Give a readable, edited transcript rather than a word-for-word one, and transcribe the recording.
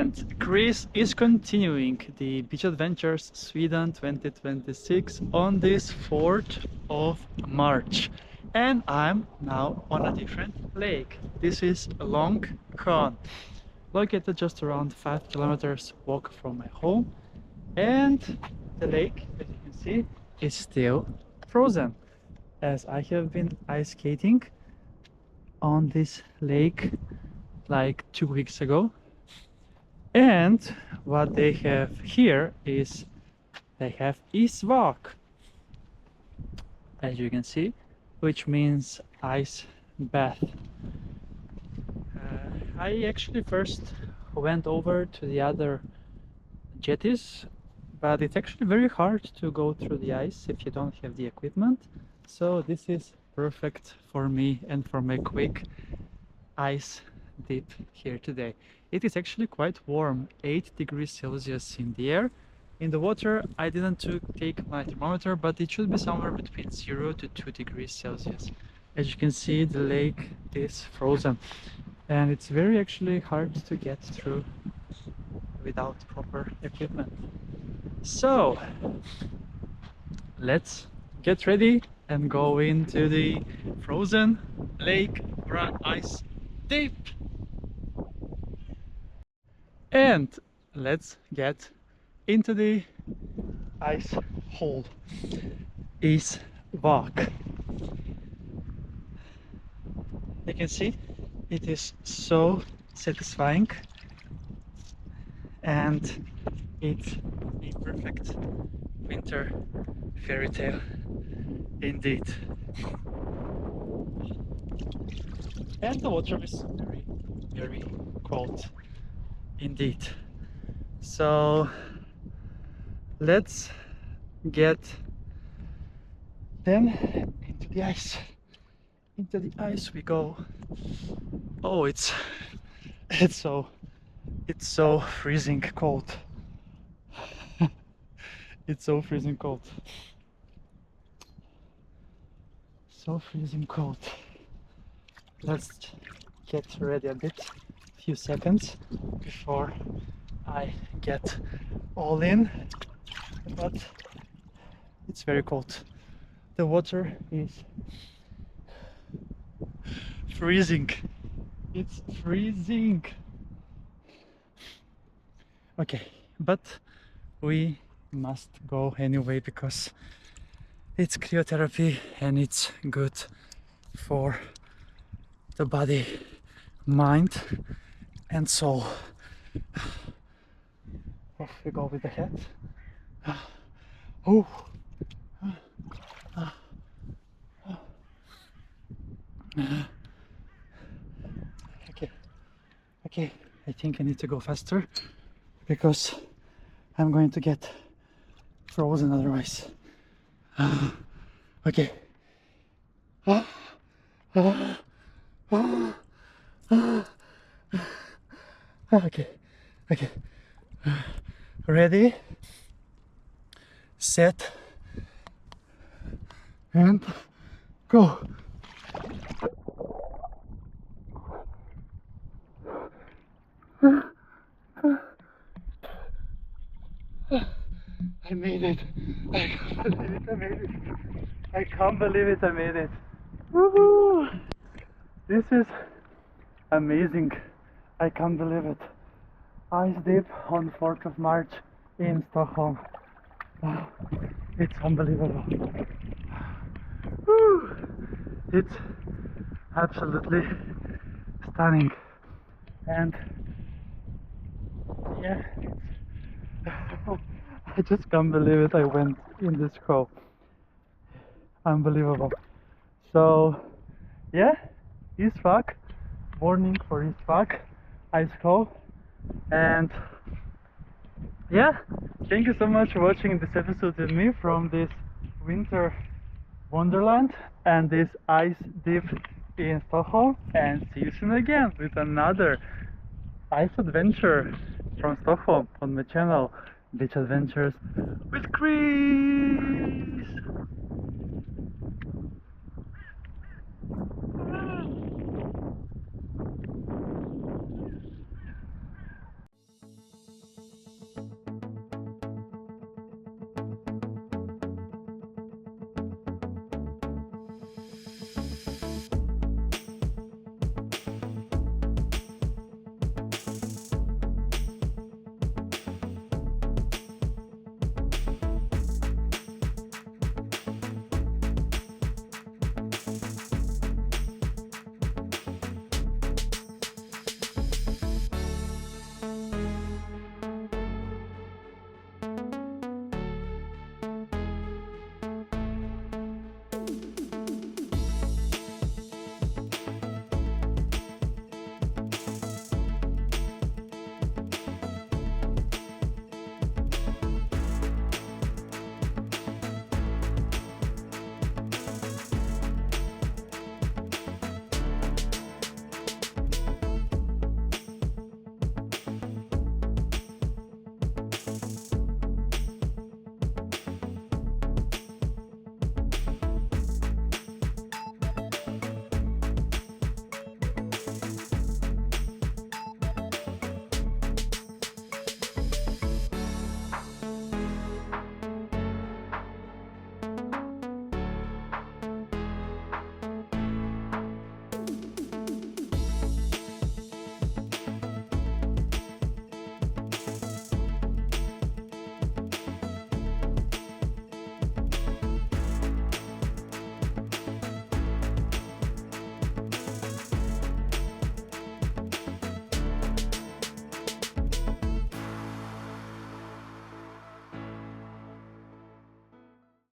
And Greece is continuing the Beach Adventures Sweden 2026 on this 4th of March. And I'm now on a different lake. This is Långsjön, located just around 5 kilometers walk from my home. And the lake, as you can see, is still frozen, as I have been ice skating on this lake like 2 weeks ago. And what they have here is they have isvak, as you can see, which means ice bath. I actually first went over to the other jetties, but it's actually very hard to go through the ice if you don't have the equipment. So this is perfect for me and for my quick ice dip here today. It is actually quite warm, 8 degrees Celsius in the air. In the water I didn't take my thermometer, but it should be somewhere between 0 to 2 degrees Celsius. As you can see, the lake is frozen and it's very actually hard to get through without proper equipment. So let's get ready and go into the frozen lake for an ice dip. And let's get into the ice hole, isvak. You can see it is so satisfying and it's a perfect winter fairy tale indeed. And the water is very, very cold indeed. So let's get then into the ice. Into the ice we go. Oh, it's so freezing cold. It's so freezing cold. So freezing cold. Let's get ready a bit, few seconds before I get all in, but it's very cold. The water is freezing. It's freezing. Okay, but we must go anyway because it's cryotherapy and it's good for the body, mind and soul. Off we go with the head. Oh. Okay, I think I need to go faster because I'm going to get frozen otherwise. Okay. Okay. Ready, set, and go. I made it. I can't believe it, I made it. Woohoo! This is amazing. I can't believe it. Ice dip on 4th of March in Stockholm. Wow, it's unbelievable. Woo! It's absolutely stunning. And yeah, I just can't believe it. I went in this crow. Unbelievable. So yeah, isvak, warning for isvak, ice crow. And yeah, thank you so much for watching this episode with me from this winter wonderland and this ice dip in Stockholm, and see you soon again with another ice adventure from Stockholm on my channel, Beach Adventures with Chris.